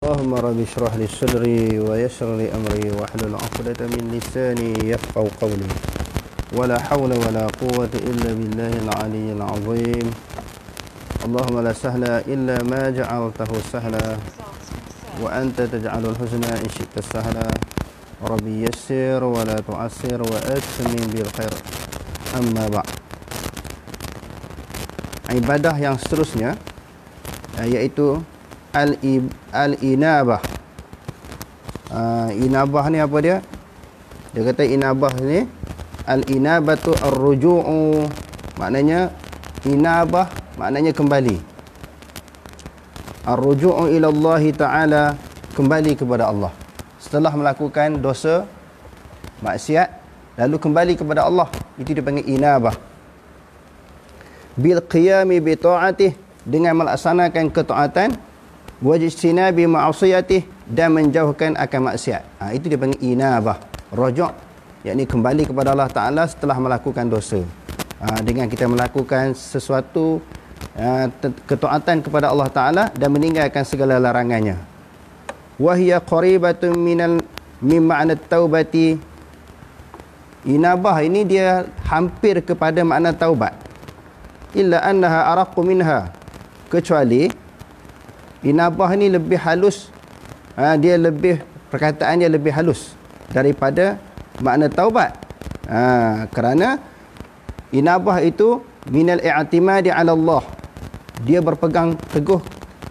اللهم رب اشرح لي صدري ويسر لي امري واحلل عقدة من لساني يفقهوا قولي ولا حول ولا قوة الا بالله العلي العظيم. اللهم لا سهل الا ما جعلته سهلا وانت تجعل الحزن ان شئت سهلا. ربي يسر ولا تعسر واتمم بالخير. Amma ba'. Ibadah yang seterusnya iaitu al-inabah. Inabah ni apa dia? Dia kata inabah ni al-inabatu ar-ruju'u, maknanya inabah maknanya kembali. Ar-ruju'u ila Allah Ta'ala, kembali kepada Allah. Setelah melakukan dosa maksiat lalu kembali kepada Allah, itu dipanggil inabah. Bil qiyami bi ta'atih, dengan melaksanakan ketaatan, wajtinabi ma'asiyatih, dan menjauhkan akan maksiat. Itu dipanggil inabah, rujuk', yakni kembali kepada Allah Ta'ala setelah melakukan dosa. Dengan kita melakukan sesuatu ketaatan kepada Allah Ta'ala dan meninggalkan segala larangannya. Wahiya qaribatun min ma'na taubati. Inabah ini dia hampir kepada makna taubat. Illa annaha araqqu minha, kecuali inabah ni lebih halus, dia lebih, perkataan dia lebih halus daripada makna taubat. Kerana inabah itu minal i'timadi 'ala Allah, dia berpegang teguh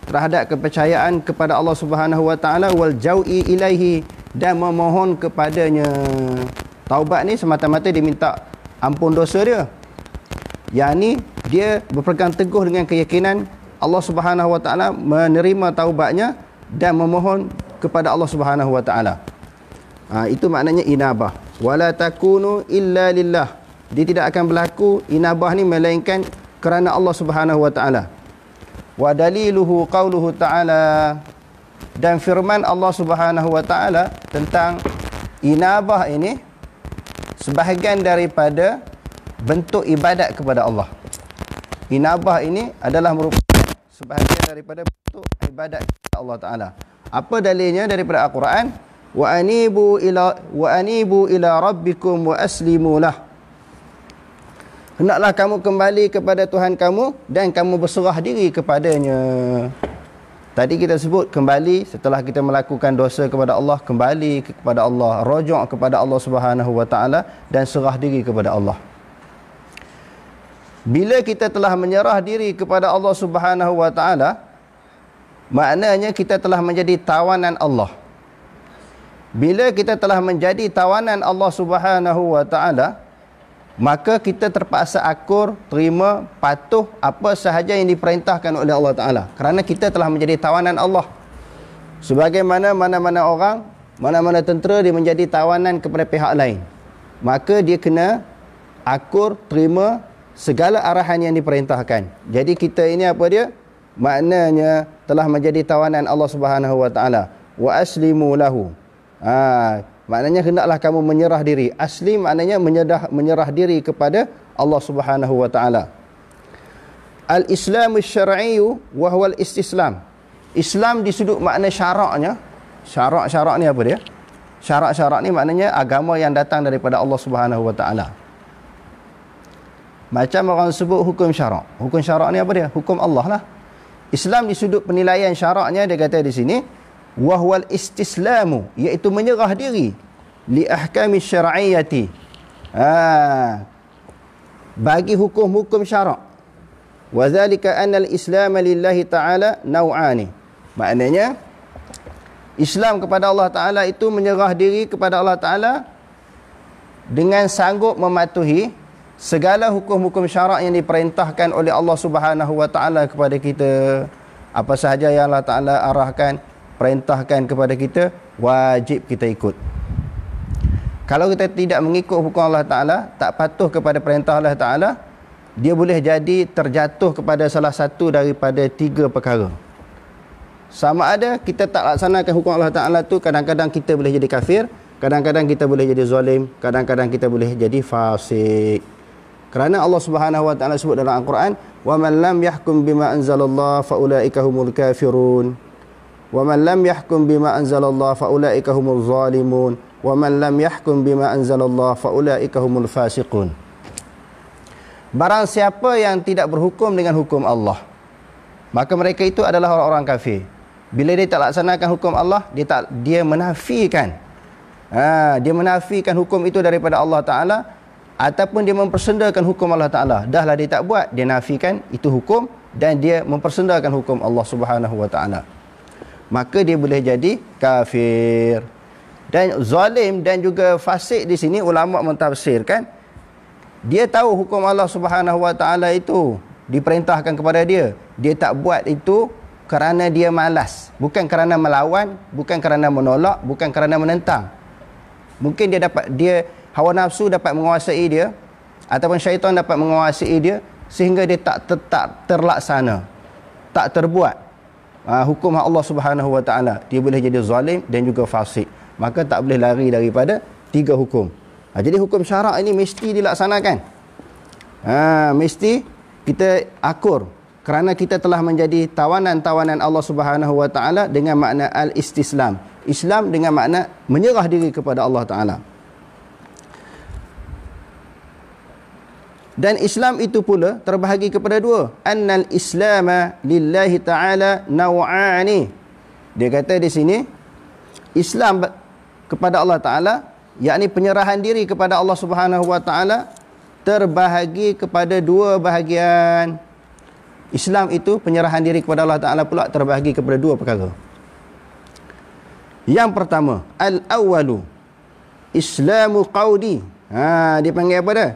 terhadap kepercayaan kepada Allah Subhanahu wa taala, wal jau'i ilaihi, dan memohon kepadanya. Taubat ni semata-mata dia minta ampun dosa dia. Yang ni dia berpegang teguh dengan keyakinan Allah Subhanahu wa taala menerima taubatnya dan memohon kepada Allah Subhanahu wa taala. Itu maknanya inabah. Wala takunu illa lillah. Dia tidak akan berlaku inabah ni melainkan kerana Allah Subhanahu wa taala. Wa daliluhu qauluhu ta'ala, dan firman Allah Subhanahu wa taala tentang inabah ini sebahagian daripada bentuk ibadat kepada Allah. Inabah ini adalah merupakan sebahagian daripada bentuk ibadat kepada Allah Ta'ala. Apa dalilnya daripada Al-Quran? Wa anibu ila rabbikum wa aslimu lah. Hendaklah kamu kembali kepada Tuhan kamu dan kamu berserah diri kepadanya. Tadi kita sebut kembali setelah kita melakukan dosa kepada Allah, kembali kepada Allah, rujuk kepada Allah Subhanahu wa taala dan serah diri kepada Allah. Bila kita telah menyerah diri kepada Allah Subhanahu wa taala, maknanya kita telah menjadi tawanan Allah. Bila kita telah menjadi tawanan Allah Subhanahu wa taala, maka kita terpaksa akur, terima, patuh apa sahaja yang diperintahkan oleh Allah Ta'ala. Kerana kita telah menjadi tawanan Allah. Sebagaimana mana-mana orang, mana-mana tentera, dia menjadi tawanan kepada pihak lain. Maka dia kena akur, terima segala arahan yang diperintahkan. Jadi kita ini apa dia? Maknanya telah menjadi tawanan Allah Subhanahu Wa Ta'ala. Wa aslimu lahu. Maknanya hendaklah kamu menyerah diri. Asli maknanya menyerah diri kepada Allah Subhanahu wa taala. Al-Islamu syar'iyyu wa huwa al-istislam. Islam di sudut makna syaraknya. Syarak ni apa dia? Syarak ni maknanya agama yang datang daripada Allah Subhanahu wa taala. Macam orang sebut hukum syarak. Hukum syarak ni apa dia? Hukum Allah lah. Islam di sudut penilaian syaraknya, dia kata di sini wahwal istislamu, iaitu menyerah diri li ahkami syar'iyyati, bagi hukum-hukum syarak. Wa zalika anna al-islam lillahi ta'ala naw'ani, maknanya Islam kepada Allah Ta'ala itu menyerah diri kepada Allah Ta'ala dengan sanggup mematuhi segala hukum-hukum syarak yang diperintahkan oleh Allah Subhanahu wa taala kepada kita. Apa sahaja yang Allah Ta'ala arahkan, perintahkan kepada kita, wajib kita ikut. Kalau kita tidak mengikut hukum Allah Ta'ala, tak patuh kepada perintah Allah Ta'ala, dia boleh jadi terjatuh kepada salah satu daripada 3 perkara. Sama ada kita tak laksanakan hukum Allah Ta'ala tu, kadang-kadang kita boleh jadi kafir, kadang-kadang kita boleh jadi zalim, kadang-kadang kita boleh jadi fasik. Kerana Allah Subhanahu wa taala sebut dalam Al-Quran, "Wa man lam yahkum bima anzalallah fa ulaika humul kafirun." wa man lam yahkum bima anzalallah fa ulaika humul zalimun wa man lam yahkum bima anzalallah fa ulaika humul fasiqun. Barang siapa yang tidak berhukum dengan hukum Allah, maka mereka itu adalah orang-orang kafir. Bila dia tak laksanakan hukum Allah, dia menafikan. Dia menafikan hukum itu daripada Allah Ta'ala, ataupun dia mempersendakan hukum Allah Ta'ala. Dahlah dia tak buat, dia nafikan itu hukum, dan dia mempersendakan hukum Allah Subhanahu Wa Ta'ala. Maka dia boleh jadi kafir. Dan zalim dan juga fasik di sini ulama mentafsirkan, dia tahu hukum Allah Subhanahu Wa Ta'ala itu diperintahkan kepada dia. Dia tak buat itu kerana dia malas, bukan kerana melawan, bukan kerana menolak, bukan kerana menentang. Mungkin dia hawa nafsu dapat menguasai dia, ataupun syaitan dapat menguasai dia, sehingga dia tak terlaksana, tak terbuat hukum Allah Subhanahu Wa Ta'ala. Dia boleh jadi zalim dan juga fasik. Maka tak boleh lari daripada 3 hukum. Jadi hukum syarak ini mesti dilaksanakan. Mesti kita akur, kerana kita telah menjadi tawanan-tawanan Allah Subhanahu Wa Ta'ala dengan makna al-istislam. Islam dengan makna menyerah diri kepada Allah Ta'ala. Dan Islam itu pula terbahagi kepada 2. Annal islama lillahi ta'ala naw'ani. Dia kata di sini, Islam kepada Allah Ta'ala, yakni penyerahan diri kepada Allah Subhanahu Wa Ta'ala, terbahagi kepada 2 bahagian. Islam itu penyerahan diri kepada Allah Ta'ala pula terbahagi kepada 2 perkara. Yang pertama, al-awwalu islamu qawdi. Dia panggil apa dah?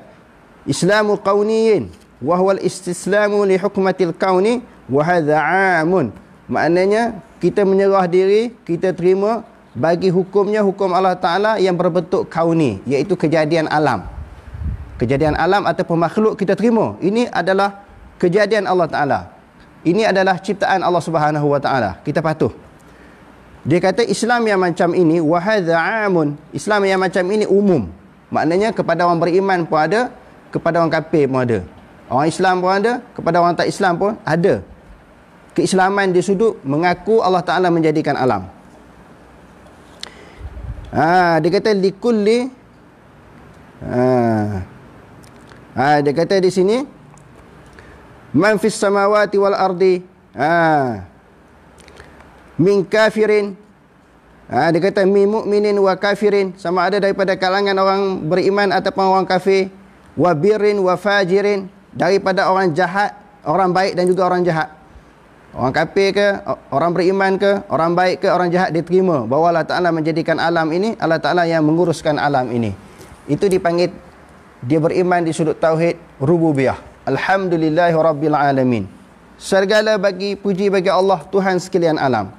Islamu qawniyin wa huwa al-istislamu li hukmatil kauni wa hadha 'amun. Maknanya kita menyerah diri, kita terima bagi hukumnya, hukum Allah Ta'ala yang berbentuk kauni, iaitu kejadian alam. Kejadian alam ataupun makhluk kita terima. Ini adalah kejadian Allah Ta'ala. Ini adalah ciptaan Allah Subhanahu Wa Ta'ala. Kita patuh. Dia kata Islam yang macam ini wa hadha 'amun. Islam yang macam ini umum. Maknanya kepada orang beriman pun ada, kepada orang kafir pun ada. Orang Islam pun ada, kepada orang tak Islam pun ada. Keislaman di sudut mengaku Allah Ta'ala menjadikan alam. Dia kata likulli. Dia kata di sini man fis samawati wal ardi min kafirin. Dia kata min mu'minin wa kafirin, sama ada daripada kalangan orang beriman ataupun orang kafir. Wa birrin wa fajirin, daripada orang jahat, orang baik dan juga orang jahat. Orang kafir ke, orang beriman ke, orang baik ke, orang jahat, diterima bahawa Allah Ta'ala menjadikan alam ini, Allah Ta'ala yang menguruskan alam ini. Itu dipanggil dia beriman di sudut tauhid rububiyah. Alhamdulillahi rabbil alamin. Segala puji bagi Allah, Tuhan sekalian alam.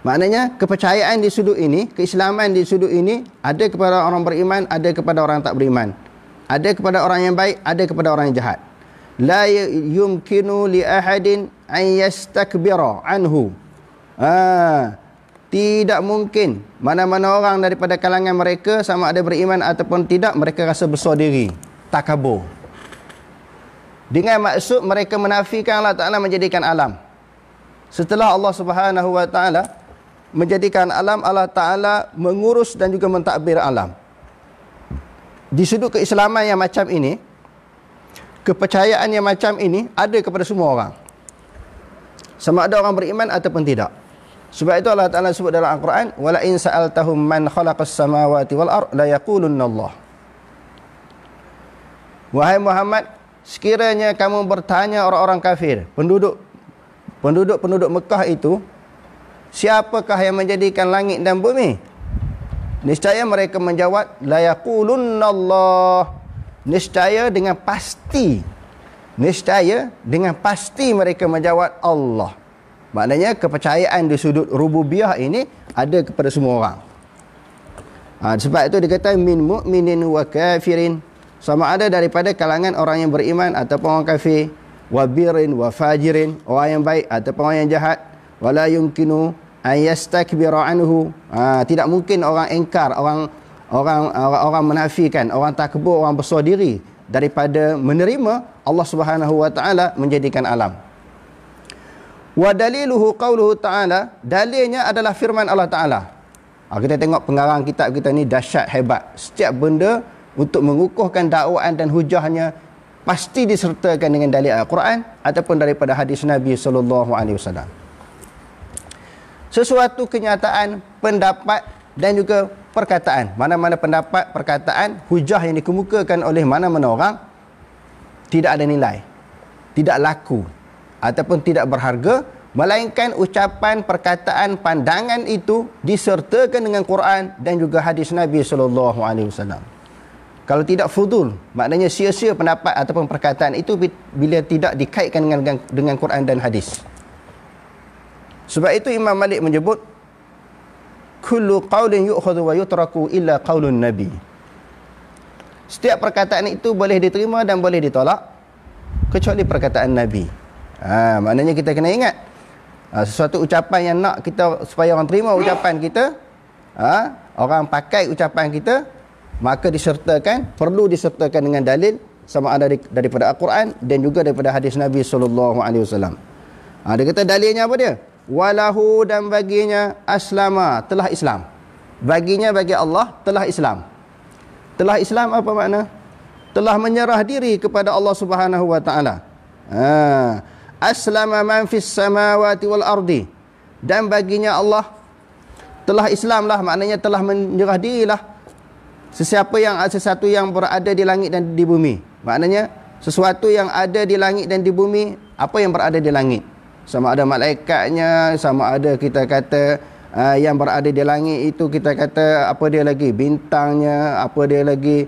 Maknanya kepercayaan di sudut ini, keislaman di sudut ini, ada kepada orang beriman, ada kepada orang tak beriman. Ada kepada orang yang baik, ada kepada orang yang jahat. La yumkinu li ahadin an yastakbira anhu. Tidak mungkin mana-mana orang daripada kalangan mereka, sama ada beriman ataupun tidak, mereka rasa besar diri, takabur. Dengan maksud mereka menafikan Allah Ta'ala menjadikan alam. Setelah Allah Subhanahu Wa Ta'ala menjadikan alam, Allah Ta'ala mengurus dan juga mentadbir alam. Di sudut keislaman yang macam ini, kepercayaan yang macam ini ada kepada semua orang, sama ada orang beriman ataupun tidak. Sebab itu Allah Ta'ala sebut dalam Al-Quran, wala in sa'altahum man khalaqas samawati wal ard la yaqulunna Allah. Wahai Muhammad, sekiranya kamu bertanya orang-orang kafir, penduduk Mekah itu, siapakah yang menjadikan langit dan bumi? Niscaya mereka menjawab, la yaqulunna Allah. Niscaya dengan pasti mereka menjawab Allah. Maknanya kepercayaan di sudut rububiyah ini ada kepada semua orang. Sebab itu dikata min mu'minin wa kafirin, sama ada daripada kalangan orang yang beriman ataupun orang kafir. Wa birrin wa fajirin, orang yang baik ataupun orang yang jahat. Wala yumkinu an yastakbira anhu. Tidak mungkin orang engkar, orang menafikan, orang takbur, orang besar diri daripada menerima Allah Subhanahu Wa Ta'ala menjadikan alam. Wa daliluhu qauluhu ta'ala, dalilnya adalah firman Allah Ta'ala. Kita tengok pengarang kitab kita ni dahsyat, hebat. Setiap benda untuk mengukuhkan dakwaan dan hujahnya pasti disertakan dengan dalil Al-Quran ataupun daripada hadis Nabi SAW. Sesuatu kenyataan, pendapat dan juga perkataan. Mana-mana pendapat, perkataan, hujah yang dikemukakan oleh mana-mana orang tidak ada nilai, tidak laku ataupun tidak berharga, melainkan ucapan, perkataan, pandangan itu disertakan dengan Quran dan juga hadis Nabi SAW. Kalau tidak fudul, maknanya sia-sia pendapat ataupun perkataan itu bila tidak dikaitkan dengan Quran dan hadis. Sebab itu Imam Malik menyebut kullu qaulin yu'khadhu wa yutraku illa qaulun nabi. Setiap perkataan itu boleh diterima dan boleh ditolak kecuali perkataan Nabi. Maknanya kita kena ingat, sesuatu ucapan yang nak kita supaya orang terima ucapan kita, orang pakai ucapan kita, maka perlu disertakan dengan dalil sama ada daripada Al-Quran dan juga daripada hadis Nabi SAW. Dia kata dalilnya apa dia? Walahu, dan baginya aslama, telah Islam. Baginya, bagi Allah, telah Islam. Telah Islam apa makna? Telah menyerah diri kepada Allah Subhanahu wa taala. Aslama man fis samawati wal ardi. Dan baginya Allah telah Islam lah, maknanya telah menyerah dirilah sesuatu yang berada di langit dan di bumi. Maknanya sesuatu yang ada di langit dan di bumi, apa yang berada di langit, sama ada malaikatnya, sama ada kita kata yang berada di langit itu kita kata apa dia lagi, bintangnya, apa dia lagi,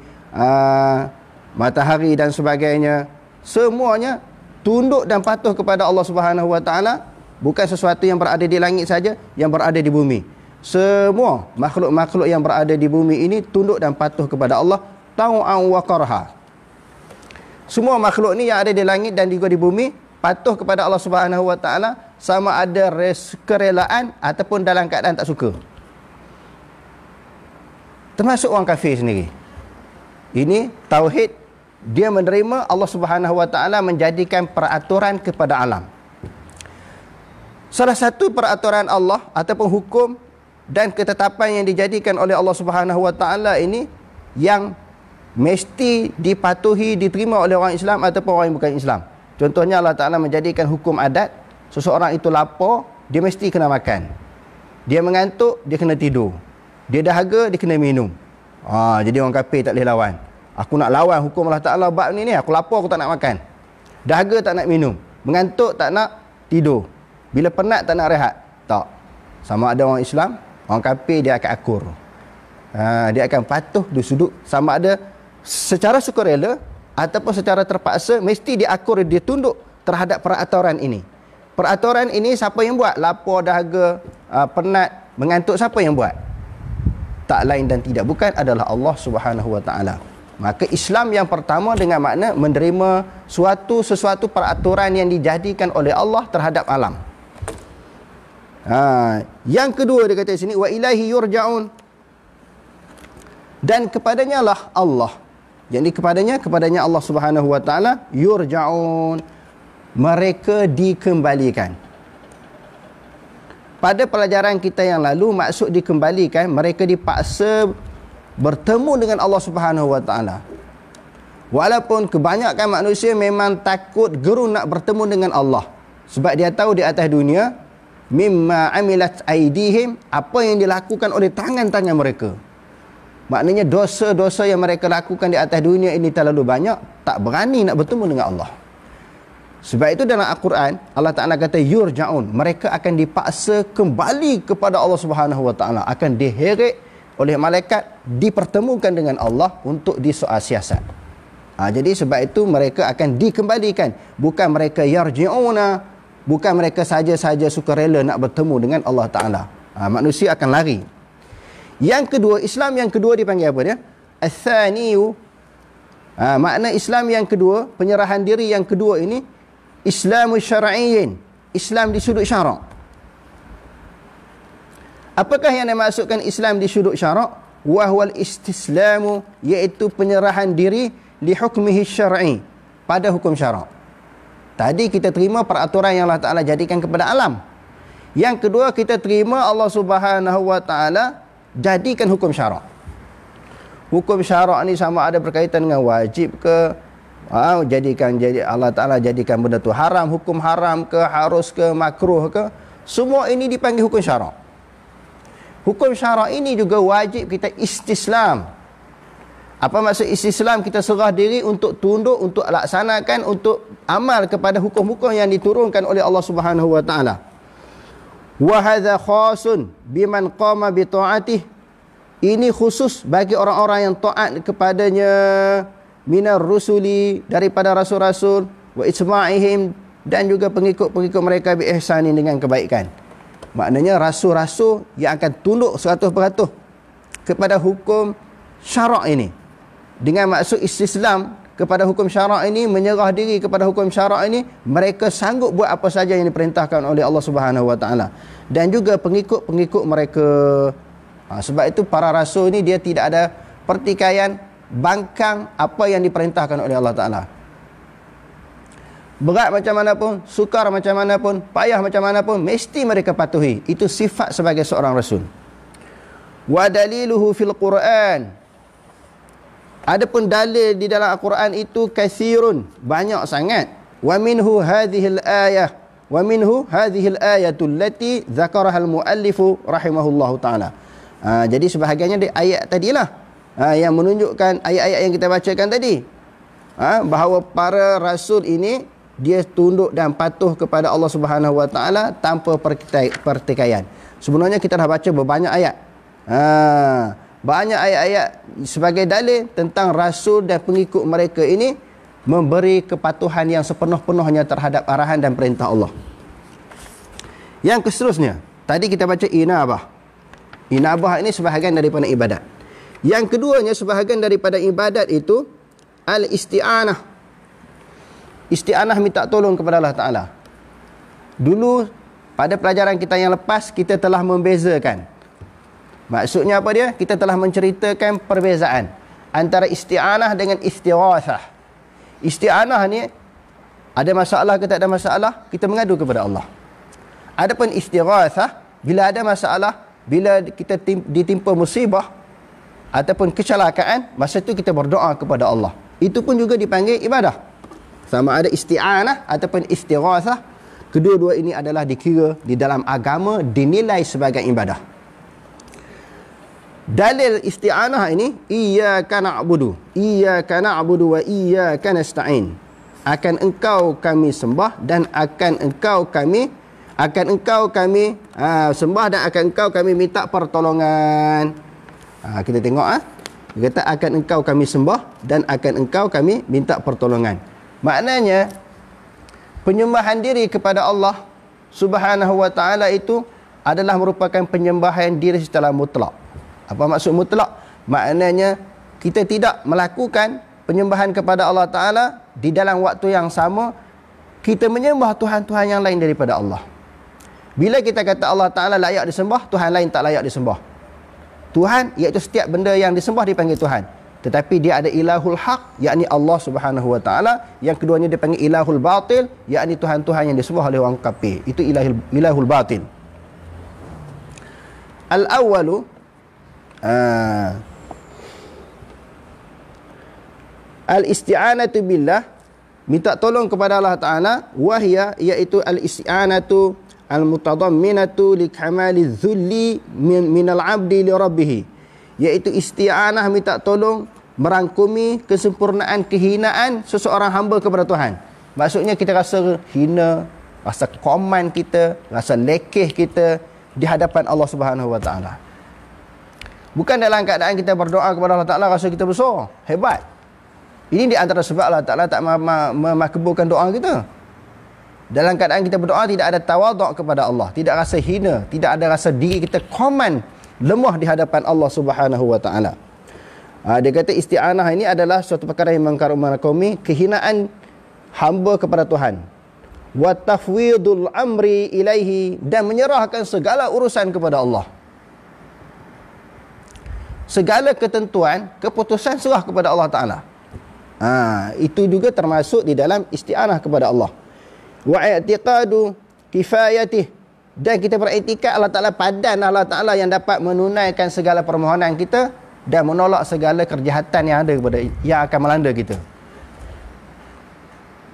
matahari dan sebagainya, semuanya tunduk dan patuh kepada Allah Subhanahu wa taala. Bukan sesuatu yang berada di langit saja, yang berada di bumi. Semua makhluk-makhluk yang berada di bumi ini tunduk dan patuh kepada Allah, tau'an wa qarha. Semua makhluk ni yang ada di langit dan juga di bumi patuh kepada Allah Subhanahu wa taala, sama ada kerelaan ataupun dalam keadaan tak suka. Termasuk orang kafir sendiri. Ini tauhid, dia menerima Allah Subhanahu wa taala menjadikan peraturan kepada alam. Salah satu peraturan Allah ataupun hukum dan ketetapan yang dijadikan oleh Allah Subhanahu wa taala ini yang mesti dipatuhi, diterima oleh orang Islam ataupun orang yang bukan Islam. Contohnya Allah Ta'ala menjadikan hukum adat, seseorang itu lapar, dia mesti kena makan. Dia mengantuk, dia kena tidur. Dia dahaga, dia kena minum. Jadi orang kafir tak boleh lawan. Aku nak lawan hukum Allah Ta'ala bab ni, aku lapar, aku tak nak makan. Dahaga tak nak minum. Mengantuk tak nak tidur. Bila penat tak nak rehat. Tak. Sama ada orang Islam, orang kafir dia akan akur. Dia akan patuh di sudut, sama ada secara sukarela ataupun secara terpaksa, mesti dia akur, dia tunduk terhadap peraturan ini. Peraturan ini siapa yang buat? Lapar, dahaga, penat, mengantuk, siapa yang buat? Tak lain dan tidak bukan adalah Allah Subhanahu wa taala. Maka Islam yang pertama dengan makna menerima sesuatu peraturan yang dijadikan oleh Allah terhadap alam. Yang kedua dia kata sini, wa ilaihi yurja'un, dan kepadanya lah Allah. Jadi kepadanya Allah Subhanahu wa taala yurja'un, mereka dikembalikan. Pada pelajaran kita yang lalu, maksud dikembalikan, mereka dipaksa bertemu dengan Allah Subhanahu wa taala. Walaupun kebanyakan manusia memang takut gerun nak bertemu dengan Allah, sebab dia tahu di atas dunia mimma amilat aidihim, apa yang dilakukan oleh tangan-tangan mereka. Maknanya dosa-dosa yang mereka lakukan di atas dunia ini terlalu banyak, tak berani nak bertemu dengan Allah. Sebab itu dalam Al-Quran Allah Ta'ala kata yurja'un, mereka akan dipaksa kembali kepada Allah Subhanahu wa taala, akan diheret oleh malaikat, dipertemukan dengan Allah untuk disoal siasat. Jadi sebab itu mereka akan dikembalikan, bukan mereka yarji'una, bukan mereka saja-saja sukarela nak bertemu dengan Allah Ta'ala. Manusia akan lari. Yang kedua, Islam yang kedua dipanggil apa dia? Al-thaniyu. Makna Islam yang kedua, penyerahan diri yang kedua ini, Islamu syar'iyyin, Islam di sudut syarak. Apakah yang dimaksudkan Islam di sudut syarak? Wa huwal istislamu, iaitu penyerahan diri li hukmihi syar'i, pada hukum syarak. Tadi kita terima peraturan yang Allah Ta'ala jadikan kepada alam. Yang kedua, kita terima Allah Subhanahu Wa Ta'ala jadikan hukum syarak. Hukum syarak ni sama ada berkaitan dengan wajib ke, jadi Allah Ta'ala jadikan benda tu haram, hukum haram ke, harus ke, makruh ke, semua ini dipanggil hukum syarak. Hukum syarak ini juga wajib kita istislam. Apa maksud istislam? Kita serah diri untuk tunduk, untuk laksanakan, untuk amal kepada hukum-hukum yang diturunkan oleh Allah Subhanahu Wa Ta'ala. Wa hadza khasun biman qama bi ta'atih. Ini khusus bagi orang-orang yang taat kepadanya, minar rusuli, daripada rasul-rasul, wa itsma'ihim, dan juga pengikut-pengikut mereka bi ihsanin, dengan kebaikan. Maknanya rasul-rasul yang akan tunduk 100% kepada hukum syarak ini. Dengan maksud istislam kepada hukum syarak ini, menyerah diri kepada hukum syarak ini, mereka sanggup buat apa saja yang diperintahkan oleh Allah Subhanahu Wa Ta'ala, dan juga pengikut-pengikut mereka. Sebab itu para rasul ini dia tidak ada pertikaian, bangkang apa yang diperintahkan oleh Allah Ta'ala. Berat macam mana pun, sukar macam mana pun, payah macam mana pun, mesti mereka patuhi. Itu sifat sebagai seorang rasul. Wa daliluhu fil Quran. Adapun dalil di dalam Al-Quran itu katsirun, banyak sangat. Wa minhu hadhil ayah, wa minhu hadhil ayatul lati dzakaraha al-muallifu rahimahullahu taala. Jadi sebahagiannya di ayat tadilah yang menunjukkan ayat-ayat yang kita bacakan tadi, bahawa para rasul ini dia tunduk dan patuh kepada Allah Subhanahu Wa Taala tanpa pertikaian. Sebenarnya kita dah baca berbanyak ayat. Banyak ayat-ayat sebagai dalil tentang rasul dan pengikut mereka ini memberi kepatuhan yang sepenuh-penuhnya terhadap arahan dan perintah Allah. Yang seterusnya, tadi kita baca inabah. Inabah ini sebahagian daripada ibadat. Yang keduanya, sebahagian daripada ibadat itu al-isti'anah. Isti'anah, minta tolong kepada Allah Ta'ala. Dulu pada pelajaran kita yang lepas, kita telah membezakan. Maksudnya apa dia? Kita telah menceritakan perbezaan antara isti'anah dengan istighatsah. Isti'anah ni ada masalah ke tak ada masalah, kita mengadu kepada Allah. Adapun istighatsah, bila ada masalah, bila kita ditimpa musibah ataupun kecelakaan, masa itu kita berdoa kepada Allah. Itu pun juga dipanggil ibadah. Sama ada isti'anah ataupun istighatsah, kedua-dua ini adalah dikira di dalam agama, dinilai sebagai ibadah. Dalil isti'anah ini, iyyaka na'budu wa iyyaka nasta'in. Akan engkau kami sembah dan akan engkau kami sembah dan akan engkau kami minta pertolongan. Kita tengok dia kata akan engkau kami sembah dan akan engkau kami minta pertolongan. Maknanya penyembahan diri kepada Allah Subhanahu Wa Ta'ala itu adalah merupakan penyembahan diri secara mutlak. Apa maksud mutlak? Maknanya kita tidak melakukan penyembahan kepada Allah Ta'ala di dalam waktu yang sama kita menyembah Tuhan-Tuhan yang lain daripada Allah. Bila kita kata Allah Ta'ala layak disembah, Tuhan lain tak layak disembah. Tuhan, iaitu setiap benda yang disembah dipanggil Tuhan. Tetapi dia ada ilahul haq, yakni Allah Subhanahu Wa Ta'ala. Yang keduanya dipanggil ilahul batil, yakni Tuhan-Tuhan yang disembah oleh orang kafir. Itu ilahul batil. Al-awwalu, al-isti'anatu billah, minta tolong kepada Allah Ta'ala, wahya, iaitu al-isti'anatu al-mutadamminatu likamali dhulli minal abdi li rabbih, iaitu isti'anah, minta tolong merangkumi kesempurnaan kehinaan seseorang hamba kepada Tuhan. Maksudnya kita rasa hina, rasa koman kita, rasa lekeh kita di hadapan Allah Subhanahu Wa Ta'ala. Bukan dalam keadaan kita berdoa kepada Allah Ta'ala rasa kita besar, hebat. Ini di antara sebab Allah Ta'ala tak makbulkan doa kita. Dalam keadaan kita berdoa tidak ada tawaduk kepada Allah, tidak rasa hina, tidak ada rasa diri kita koman, lemah di hadapan Allah Subhanahu Wa Ta'ala. Dia kata isti'anah ini adalah suatu perkara yang mengkarumani kehinaan hamba kepada Tuhan. Wa tafwidul amri ilaihi, dan menyerahkan segala urusan kepada Allah. Segala ketentuan, keputusan serah kepada Allah Ta'ala. Itu juga termasuk di dalam isti'anah kepada Allah. wa i'tiqadu kifayatih, dan kita beriktikad Allah Ta'ala padan Allah Ta'ala yang dapat menunaikan segala permohonan kita dan menolak segala kejahatan yang ada yang akan melanda kita.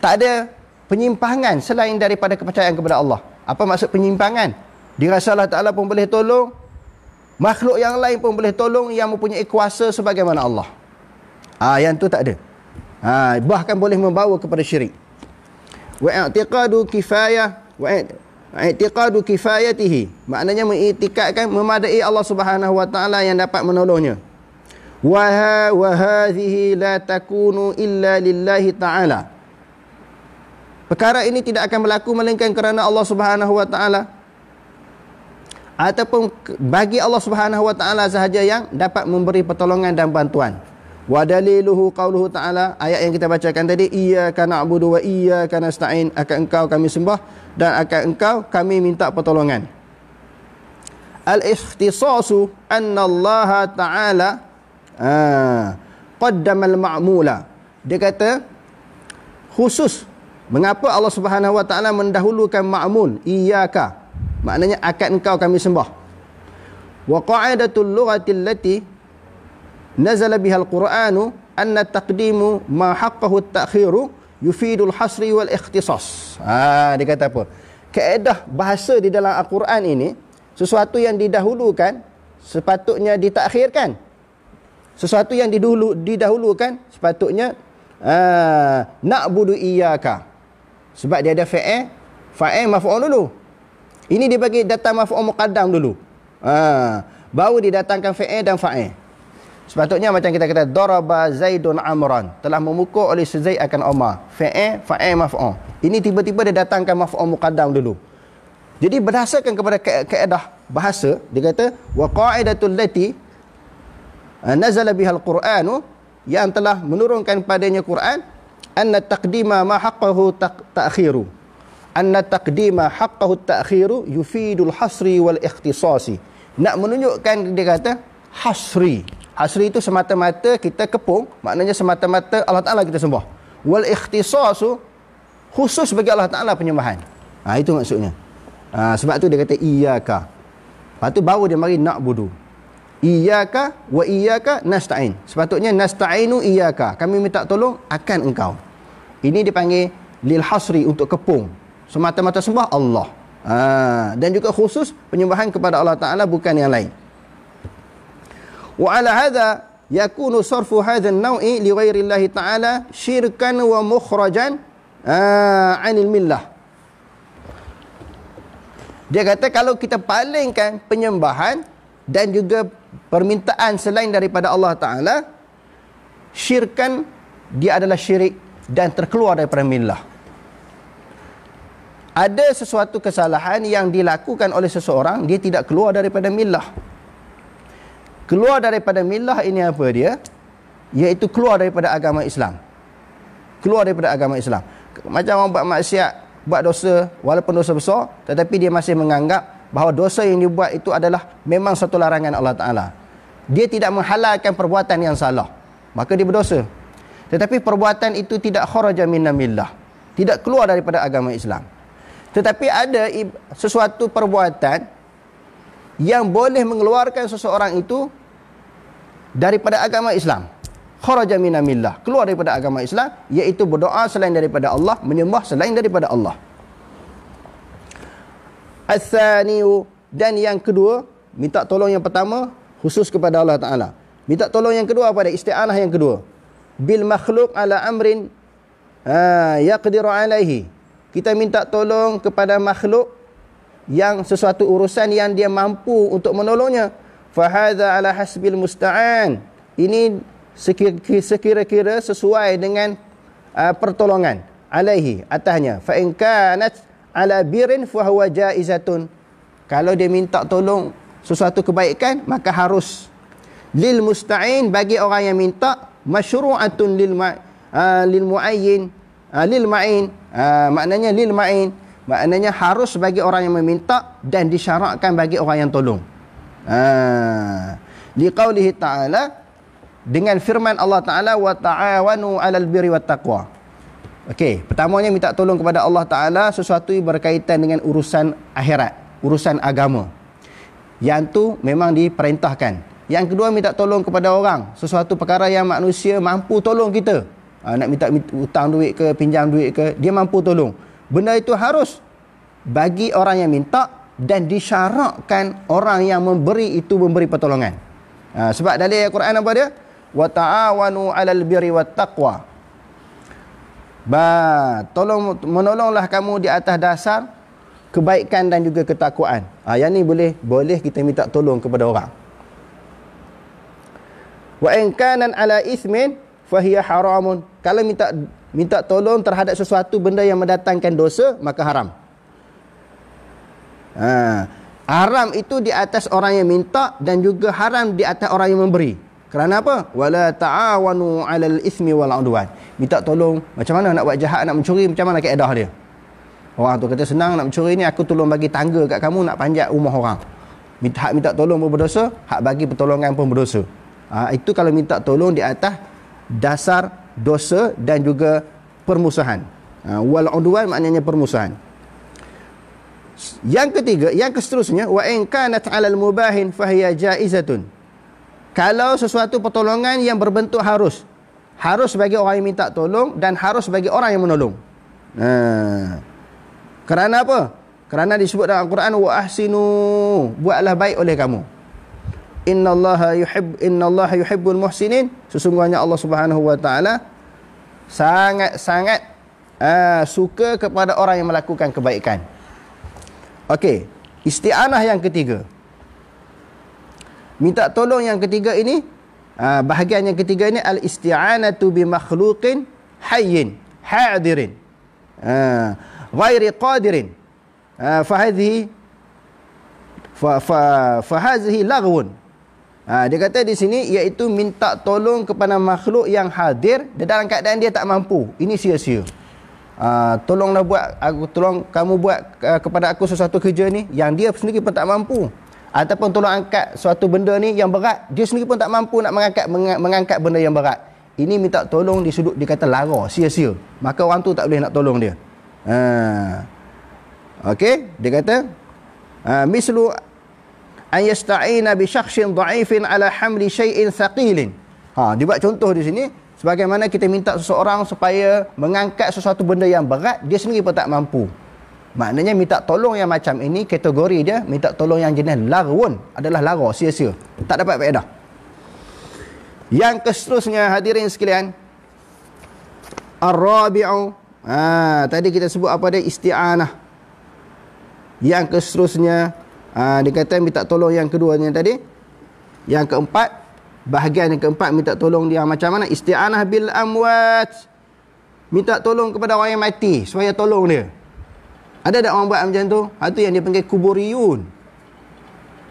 Tak ada penyimpangan selain daripada kepercayaan kepada Allah. Apa maksud penyimpangan? Dirasa Allah Ta'ala pun boleh tolong, makhluk yang lain pun boleh tolong yang mempunyai kuasa sebagaimana Allah. Yang tu tak ada. Bahkan boleh membawa kepada syirik. Wa i'tiqadu kifayah wa i'tiqadu kifayatihi, maknanya mengiktikadkan memadai Allah Subhanahu wa taala yang dapat menolongnya. Wa hadhihi la takunu illa lillahi taala. Perkara ini tidak akan berlaku melainkan kerana Allah Subhanahu wa taala, ataupun bagi Allah Subhanahu wa taala sahaja yang dapat memberi pertolongan dan bantuan. Wa daliluhu qauluhu ta'ala, ayat yang kita bacakan tadi, iyyaka na'budu wa iyyaka nasta'in, akan engkau kami sembah dan akan engkau kami minta pertolongan. Al-ikhtisasu anna Allah ta'ala qaddama al-ma'mula. Dia kata khusus, mengapa Allah Subhanahu wa taala mendahulukan ma'mul, iyyaka, maknanya akan engkau kami sembah. Wa qa'adatul lughati allati nazala bihal Qur'anu anna taqdimu ma haqqahu at-ta'khiru yufidul hasri wal ikhtisas. Dia kata apa? Kaedah bahasa di dalam Al-Quran ini, sesuatu yang didahulukan sepatutnya ditakhirkan. Sesuatu yang didahulukan sepatutnya na'budu iyyaka. Sebab dia ada fa'il maf'ul dulu. Ini dia bagi datang maf'ul muqaddam dulu. Baru didatangkan fa'il dan fa'il. Sepatutnya macam kita kata daraba Zaidun Amran, telah memukul oleh Zaid akan Umar. Fa'il maf'ul. Ini tiba-tiba dia datangkan maf'ul muqaddam dulu. Jadi berdasarkan kepada kaedah bahasa, dia kata wa qa'idatul lati nazala bihal Qur'anu, yang telah menurunkan padanya Quran, anna taqdima ma haqqahu ta'khiru. Anna taqdima haqqahu ta'khiru yufidul hasri wal ikhtisasi. Nak menunjukkan, dia kata hasri. Hasri itu semata-mata kita kepung, maknanya semata-mata Allah Ta'ala kita sembah. Wal ikhtisasu, khusus bagi Allah Ta'ala penyembahan. Itu maksudnya. Sebab tu dia kata iyyaka. Lepas tu baru dia mari na'budu. Iyyaka wa iyyaka nasta'in. Sepatutnya nasta'inu iyyaka, kami minta tolong akan engkau. Ini dipanggil lil hasri, untuk kepung. Semata-mata sembah Allah. Dan juga khusus penyembahan kepada Allah Ta'ala, bukan yang lain. Wa ala hadha yakunu sarfu hadha an-naw'i li ghairi Allah Ta'ala syirkan wa mukhrajan 'anil millah. Dia kata kalau kita palingkan penyembahan dan juga permintaan selain daripada Allah Ta'ala, syirkan, dia adalah syirik dan terkeluar daripada millah. Ada sesuatu kesalahan yang dilakukan oleh seseorang, dia tidak keluar daripada millah. Keluar daripada millah ini apa dia? Iaitu keluar daripada agama Islam. Keluar daripada agama Islam. Macam orang buat maksiat, buat dosa, walaupun dosa besar, tetapi dia masih menganggap bahawa dosa yang dibuat itu adalah memang satu larangan Allah Ta'ala. Dia tidak menghalalkan perbuatan yang salah, maka dia berdosa. Tetapi perbuatan itu tidak kharaja minna millah, tidak keluar daripada agama Islam. Tetapi ada sesuatu perbuatan yang boleh mengeluarkan seseorang itu daripada agama Islam. Kharaja minna millah, keluar daripada agama Islam, iaitu berdoa selain daripada Allah, menyembah selain daripada Allah. Al-thaniyu, dan yang kedua, minta tolong yang pertama khusus kepada Allah Ta'ala. Minta tolong yang kedua pada isti'anah yang kedua, bil makhluk ala amrin yaqdiru alaihi. Kita minta tolong kepada makhluk yang sesuatu urusan yang dia mampu untuk menolongnya. Fahadha ala hasbil musta'an. Ini sekira-kira sesuai dengan pertolongan alaihi, atasnya. Fa in kanat ala birin fa huwa jaizatun. Kalau dia minta tolong sesuatu kebaikan, maka harus lil musta'in, bagi orang yang minta, masyru'atun lil muayyin lil ma'in. Maknanya lil ma'in, maknanya harus bagi orang yang meminta dan disyaratkan bagi orang yang tolong. Liqaulihi ta'ala, dengan firman Allah Ta'ala, wa ta'awanu 'alal birri wat taqwa. Okey, pertamanya minta tolong kepada Allah Ta'ala sesuatu yang berkaitan dengan urusan akhirat, urusan agama. Yang tu memang diperintahkan. Yang kedua, minta tolong kepada orang, sesuatu perkara yang manusia mampu tolong kita. Nak minta hutang duit ke, pinjam duit ke, dia mampu tolong. Benda itu harus bagi orang yang minta dan disyaratkan orang yang memberi itu memberi pertolongan. Sebab dalil Al-Quran apa dia? Wa ta'awanu 'alal birri wat taqwa. Menolonglah kamu di atas dasar kebaikan dan juga ketakwaan. Yang ni boleh kita minta tolong kepada orang. Wa in kana 'ala ithmin fahiya haramun. Kalau minta tolong terhadap sesuatu benda yang mendatangkan dosa, maka haram. Haram itu di atas orang yang minta dan juga haram di atas orang yang memberi. Kerana apa? Wala ta'awanu 'alal itsmi wal 'udwan. Minta tolong, macam mana nak buat jahat, nak mencuri, macam mana kaedah dia? Orang tu kata senang nak mencuri ni, aku tolong bagi tangga kat kamu, nak panjat rumah orang. Minta tolong pun berdosa, hak bagi pertolongan pun berdosa. Itu kalau minta tolong di atas dasar dosa dan juga permusuhan. Wal 'udwan maknanya permusuhan. Yang ketiga, yang seterusnya, wa in kanat 'alal mubahin fahiya jaizatun. Kalau sesuatu pertolongan yang berbentuk harus bagi orang yang minta tolong dan harus bagi orang yang menolong. Kerana apa? Kerana disebut dalam Al-Quran, wa ahsinu, buatlah baik oleh kamu. Innallaha yuhibbul muhsinin. Sesungguhnya Allah Subhanahu wa taala sangat-sangat suka kepada orang yang melakukan kebaikan. Okey, isti'anah yang ketiga. Minta tolong yang ketiga ini, bahagian yang ketiga ini, al-isti'anatu bi makhluqin hayyin hadirin ghairi qadirin fahadhihi laghwun. Dia kata di sini iaitu minta tolong kepada makhluk yang hadir dalam keadaan dia tak mampu. Ini sia-sia. Tolonglah tolong kamu buat kepada aku sesuatu kerja ni yang dia sendiri pun tak mampu. Ataupun tolong angkat suatu benda ni yang berat, dia sendiri pun tak mampu nak mengangkat benda yang berat. Ini minta tolong di sudut dikata lara, sia-sia. Maka orang tu tak boleh nak tolong dia. Okey, dia kata mislu an yasta'ina bi syakhsin dha'ifin ala hamli syai'in thaqilin. Dia buat contoh di sini, sebagaimana kita minta seseorang supaya mengangkat sesuatu benda yang berat, dia sendiri pun tak mampu. Maknanya minta tolong yang macam ini, kategori dia minta tolong yang jenis larwun, adalah lara, sia-sia, tak dapat faedah. Yang seterusnya hadirin sekalian, ar-rabi'u, tadi kita sebut apa dia? Isti'anah. Yang seterusnya, dia kata minta tolong yang keduanya tadi. Yang keempat, bahagian yang keempat minta tolong dia macam mana? Isti'anah bil amwat. Minta tolong kepada orang yang mati supaya tolong dia. Ada tak orang buat macam tu? Itu yang dia panggil kuburiyun.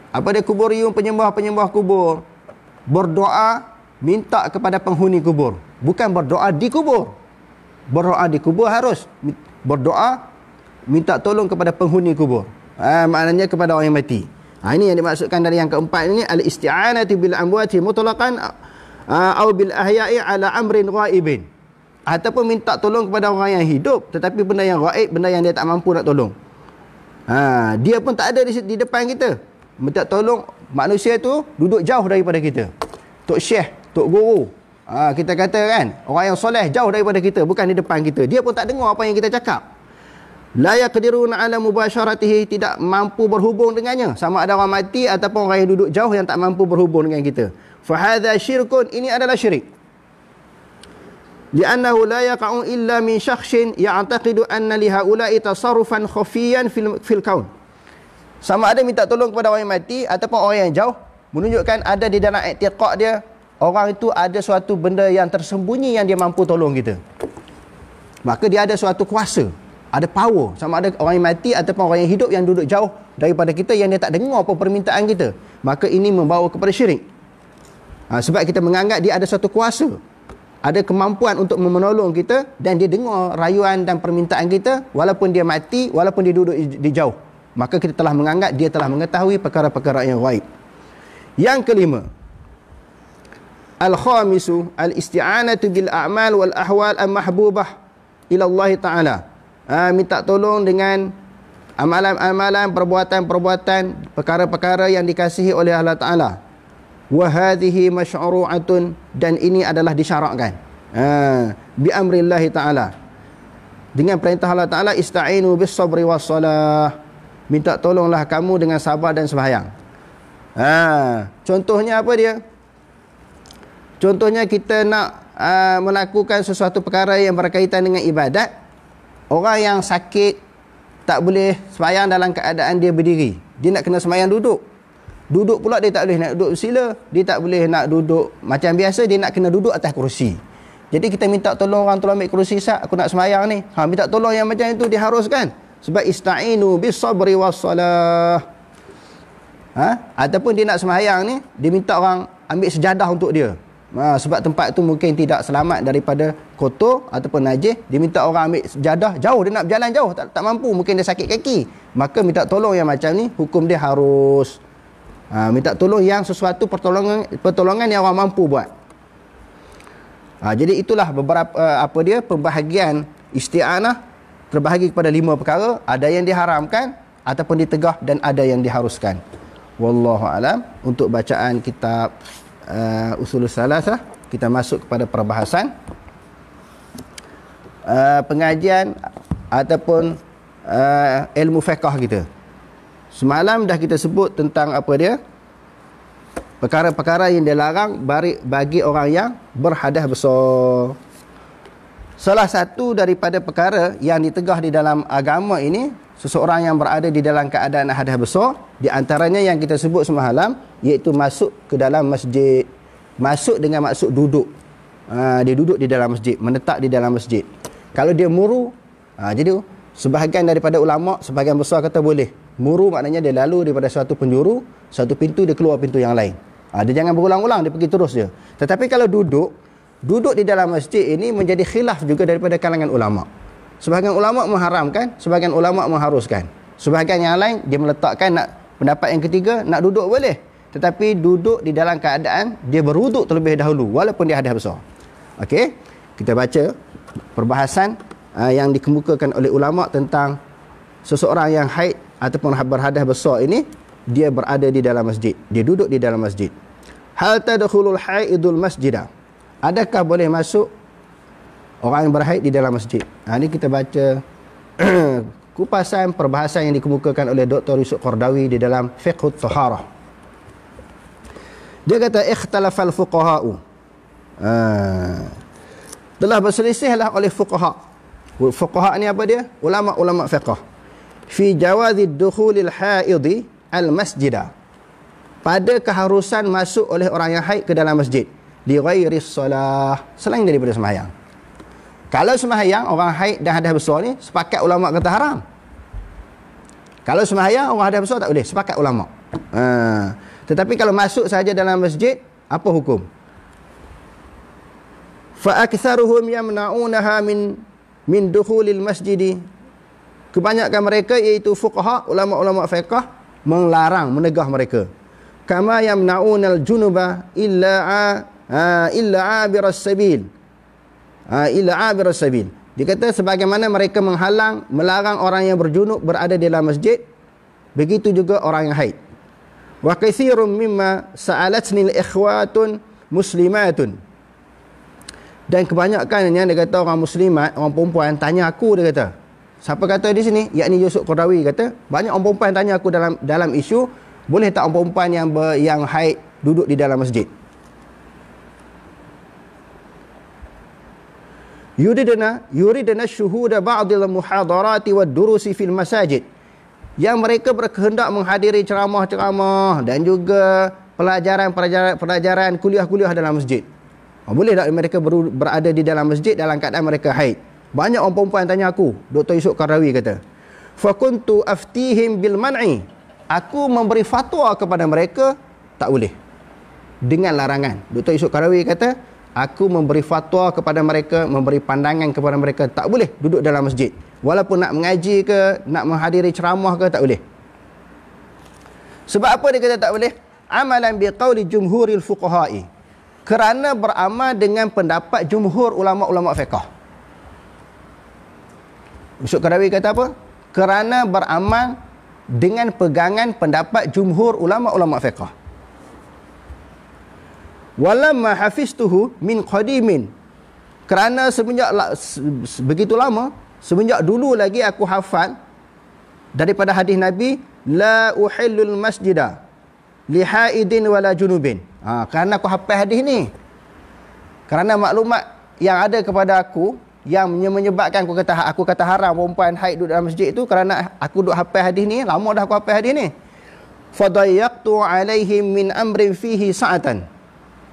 Apa dia kuburiyun? Penyembah-penyembah kubur. Berdoa minta kepada penghuni kubur. Bukan berdoa di kubur. Berdoa di kubur harus. Berdoa minta tolong kepada penghuni kubur. Maknanya kepada orang yang mati. Ini yang dimaksudkan dari yang keempat ini, al-isti'anati bil amwati mutlaqan au bil ahya'i ala amrin ghaibin. Ataupun minta tolong kepada orang yang hidup tetapi benda yang gaib, benda yang dia tak mampu nak tolong. Dia pun tak ada di depan kita. Minta tolong, manusia tu duduk jauh daripada kita. Tok Syekh, Tok Guru, kita kata kan, orang yang soleh jauh daripada kita, bukan di depan kita. Dia pun tak dengar apa yang kita cakap. La yaqdiruna ala mubasyaratihi, tidak mampu berhubung dengannya, sama ada orang mati ataupun orang yang duduk jauh yang tak mampu berhubung dengan kita. Fa hadza syirkun, ini adalah syirik. Li'annahu la yaqa'u illa min syakhsin ya'taqidu anna li haula'i tasarrufan khafiyan fil kaun. Sama ada minta tolong kepada orang yang mati ataupun orang yang jauh, menunjukkan ada di dalam i'tiqad dia, orang itu ada suatu benda yang tersembunyi yang dia mampu tolong kita. Maka dia ada suatu kuasa, ada power. Sama ada orang yang mati ataupun orang yang hidup yang duduk jauh daripada kita yang dia tak dengar apa permintaan kita. Maka ini membawa kepada syirik. Sebab kita menganggap dia ada suatu kuasa, ada kemampuan untuk menolong kita, dan dia dengar rayuan dan permintaan kita walaupun dia mati, walaupun dia duduk di jauh. Maka kita telah menganggap dia telah mengetahui perkara-perkara yang ghaib. Yang kelima, al-khamisu al-isti'anatu bil a'mal wal ahwal al-mahbubah ila Allah Ta'ala. Minta tolong dengan amalan-amalan, perbuatan-perbuatan, perkara-perkara yang dikasihi oleh Allah Ta'ala. Wa hadhihi masyru'atun, dan ini adalah disyarakkan. Bi amrillahi Ta'ala. Dengan perintah Allah Ta'ala, ista'inu bis sabri was salah. Minta tolonglah kamu dengan sabar dan sembahyang. Contohnya apa dia? Contohnya kita nak melakukan sesuatu perkara yang berkaitan dengan ibadat. Orang yang sakit tak boleh sembahyang dalam keadaan dia berdiri. Dia nak kena sembahyang duduk. Duduk pula dia tak boleh nak duduk bersila. Dia tak boleh nak duduk macam biasa. Dia nak kena duduk atas kerusi. Jadi kita minta tolong orang, tolong ambil kerusi, Sat, aku nak sembahyang ni. Minta tolong yang macam itu diharuskan. Sebab ista'inu bis sabri was salah. Ataupun dia nak sembahyang ni, dia minta orang ambil sejadah untuk dia. Sebab tempat tu mungkin tidak selamat daripada kotor ataupun najis. Dia minta orang ambil sejadah jauh, dia nak berjalan jauh, tak mampu, mungkin dia sakit kaki. Maka minta tolong yang macam ni, hukum dia harus. Minta tolong yang sesuatu pertolongan yang orang mampu buat. Jadi itulah beberapa pembahagian isti'anah terbahagi kepada 5 perkara. Ada yang diharamkan ataupun ditegah, dan ada yang diharuskan. Wallahu alam. Untuk bacaan kitab Usulul Salasah, kita masuk kepada perbahasan pengajian ataupun ilmu fiqh kita. Semalam dah kita sebut tentang apa dia? Perkara-perkara yang dilarang bagi orang yang berhadas besar. Salah satu daripada perkara yang ditegah di dalam agama ini, seseorang yang berada di dalam keadaan hadas besar, di antaranya yang kita sebut semalam, iaitu masuk ke dalam masjid. Masuk dengan maksud duduk. Dia duduk di dalam masjid, menetap di dalam masjid. Kalau dia muru, jadi sebahagian daripada ulama, sebahagian besar kata boleh. Muru maknanya dia lalu daripada suatu penjuru, satu pintu, dia keluar pintu yang lain. Dia jangan berulang-ulang, dia pergi terus je. Tetapi kalau duduk di dalam masjid ini menjadi khilaf juga daripada kalangan ulama. Sebahagian ulama mengharamkan, sebahagian ulama mengharuskan. Sebahagian yang lain dia meletakkan pendapat yang ketiga, nak duduk boleh, tetapi duduk di dalam keadaan dia berwuduk terlebih dahulu walaupun dia hadas besar. Okey, kita baca perbahasan yang dikemukakan oleh ulama tentang seseorang yang haid ataupun berhadas besar ini, dia berada di dalam masjid, dia duduk di dalam masjid. Hal tadkhulul haidul masjidah, adakah boleh masuk orang yang berhaid di dalam masjid? Ini kita baca kupasan perbahasan yang dikemukakan oleh Dr. Yusuf Qardawi di dalam Fiqhut Taharah. Dia kata ikhtalafal fuqaha'u, telah berselisihlah oleh fuqaha. Fuqaha ni apa dia? Ulama-ulama fiqh. Fi jawazid dukhulil haidi al masjidah, pada keharusan masuk oleh orang yang haid ke dalam masjid, li ghairis salah, selain daripada sembahyang. Kalau sembahyang orang haid dan hadas besar ni, sepakat ulama kata haram. Kalau sembahyang orang hadas besar tak boleh, sepakat ulama. Tetapi kalau masuk saja dalam masjid, apa hukum? Fa aktsaruhum yamna'unaha min dukhulil masjid, kebanyakan mereka iaitu fuqaha, ulama-ulama fiqh, melarang, menegah mereka. Kama yamna'unal junuba illa abiras sabil. Illa abiras sabil. Dia kata sebagaimana mereka melarang orang yang berjunub berada di dalam masjid, begitu juga orang yang haid. Wa katsirun mimma sa'alatni al-ikhwatun muslimatun, dan kebanyakannya dia kata orang muslimat, orang perempuan tanya aku, dia kata. Siapa kata di sini? Yakni Yusuf Qardawi kata, banyak orang perempuan tanya aku dalam isu, boleh tak orang perempuan yang haid duduk di dalam masjid? Yuridna syuhuda ba'dil muhadarati wad durusi fil masajid, yang mereka berkehendak menghadiri ceramah-ceramah dan juga pelajaran kuliah-kuliah dalam masjid. Boleh tak mereka berada di dalam masjid dalam keadaan mereka haid? Banyak orang perempuan tanya aku, Dr. Yusuf Qardawi kata. Fakuntu aftihim bil man'i, aku memberi fatwa kepada mereka tak boleh, dengan larangan. Dr. Yusuf Qardawi kata, aku memberi fatwa kepada mereka, memberi pandangan kepada mereka, tak boleh duduk dalam masjid. Walaupun nak mengaji ke, nak menghadiri ceramah ke, tak boleh. Sebab apa dia kata tak boleh? Amalan biqauli jumhuril fuqaha'i, kerana beramal dengan pendapat jumhur ulama-ulama fiqh. Yusuf Qaradawi kata apa? Kerana beramal dengan pegangan pendapat jumhur ulama-ulama fiqh. Walamma hafiztuhu min qadimin, kerana semenjak begitu lama, semenjak dulu lagi aku hafal daripada hadis Nabi, la uhillul masjida li haidin wala junubin. Kerana aku hafal hadis ni, kerana maklumat yang ada kepada aku yang menyebabkan aku kata haram perempuan haid duduk dalam masjid itu, kerana aku duk hafal hadis ni, lama dah aku hafal hadis ni. Fadayyaqtu alaihim min amrin fihi sa'atan.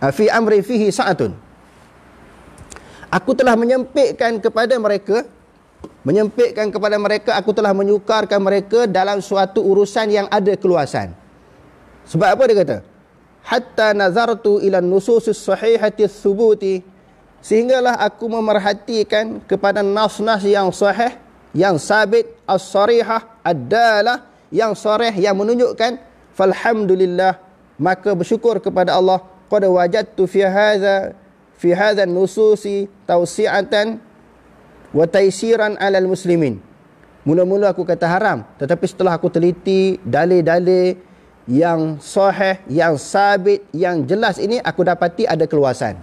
Fi amri fihi sa'atun. Aku telah menyempitkan kepada mereka, aku telah menyukarkan mereka dalam suatu urusan yang ada keluasan. Sebab apa dia kata? Hatta nazartu ila nususus sahihati thubuti, sehinggalah aku memerhatikan kepada nas-nas yang sahih, yang sabit, as-sarihah, ad-dalah, yang sarih, yang menunjukkan. Falhamdulillah, maka bersyukur kepada Allah, qad wajadtu fi hadha an-nususi tawsi'atan wa taysiran 'alal muslimin. Mula-mula aku kata haram, tetapi setelah aku teliti dalil-dalil yang sahih, yang sabit, yang jelas ini, aku dapati ada keluasan.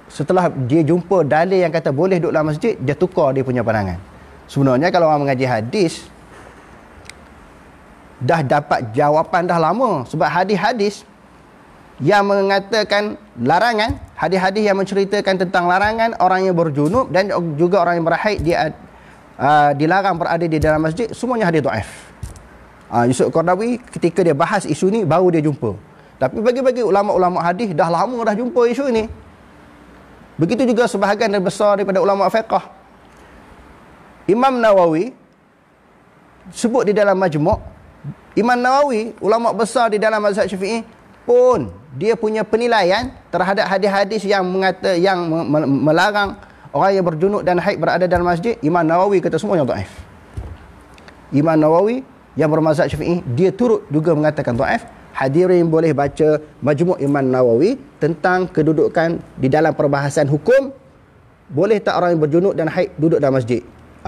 Setelah dia jumpa dalil yang kata boleh duduk dalam masjid, dia tukar dia punya pandangan. Sebenarnya kalau orang mengaji hadis, dah dapat jawapan dah lama. Sebab hadis-hadis yang mengatakan larangan, hadis-hadis yang menceritakan tentang larangan orang yang berjunub dan juga orang yang berhaid, dia dilarang berada di dalam masjid, semuanya hadis dhaif. Yusuf Qaradawi ketika dia bahas isu ni baru dia jumpa. Tapi bagi-bagi ulama-ulama hadis dah lama dah jumpa isu ni. Begitu juga sebahagian besar daripada ulama fiqh. Imam Nawawi sebut di dalam Majmu', Imam Nawawi, ulama besar di dalam mazhab Syafi'i pun, dia punya penilaian terhadap hadis-hadis yang melarang orang yang berjunub dan haid berada dalam masjid, Imam Nawawi kata semuanya dhaif. Imam Nawawi yang bermazhab Syafi'i, dia turut juga mengatakan dhaif. Hadirin boleh baca Majmu' Imam Nawawi tentang kedudukan di dalam perbahasan hukum, boleh tak orang yang berjunub dan haid duduk dalam masjid.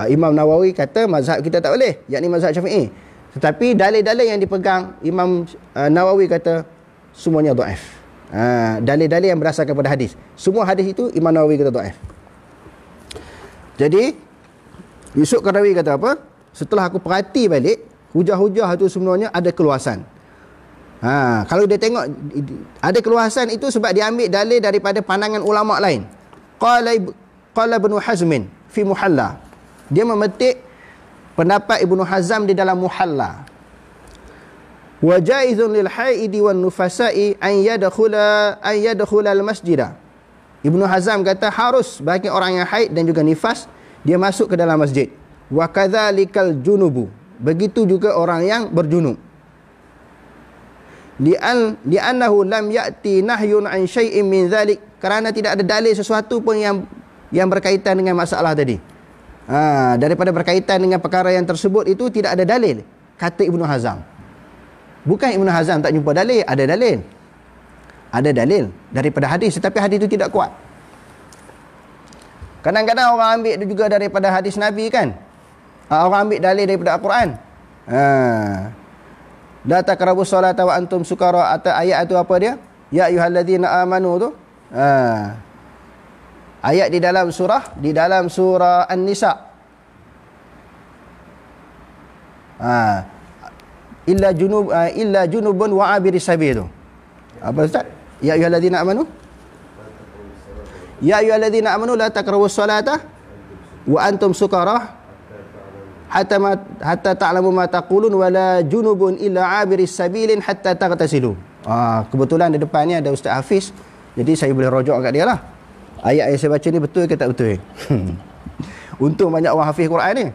Imam Nawawi kata mazhab kita tak boleh, yakni mazhab Syafi'i. Tetapi dalil-dalil yang dipegang Imam Nawawi kata semuanya dhaif. Dalil-dalil yang berdasarkan kepada hadis, semua hadis itu Imam Nawawi kata dhaif. Jadi Yusuf Qaradawi kata apa? Setelah aku perhati balik, hujah-hujah itu sebenarnya ada keluasan. Kalau dia tengok ada keluasan itu sebab dia ambil dalil daripada pandangan ulama lain. Qala Ibnu Hazm fi Muhalla. Dia memetik pendapat Ibnu Hazm di dalam Muhalla. Wa jaizun lil haidi wan nufasa'i an yadkhula al masjid. Ibnu Hazm kata harus bagi orang yang haid dan juga nifas dia masuk ke dalam masjid. Wa kadzalikal junubu, begitu juga orang yang berjunub. Li'annahu lam ya'ti nahyun an syai'in min dzalik, kerana tidak ada dalil sesuatu pun yang berkaitan dengan masalah tadi. Daripada berkaitan dengan perkara yang tersebut itu tidak ada dalil, kata Ibnu Hazm. Bukan Ibnu Hazm tak jumpa dalil, ada dalil. Ada dalil daripada hadis, tetapi hadis itu tidak kuat. Kadang-kadang orang ambil juga daripada hadis Nabi kan. Orang ambil dalil daripada Al-Quran. La taqrabus salata wa antum sukara, atau ayat itu apa dia? Ya ayyuhalladzina amanu tu. Ayat di dalam surah An-Nisa. Illa junubun wa abiris sabil tu. Apa Ustaz? Ya ayyuhalladzina amanu. Ya ayyuhalladzina amanu la taqrabus salata wa antum sukara hatta ta'lamu ma taqulun wala junubun illa abiris sabilin hatta taghtasilu. Kebetulan di depan ni ada Ustaz Hafiz, jadi saya boleh rojok kat dia lah. Ayat yang saya baca ni betul ke tak betul? Untung banyak orang hafiz Quran ni.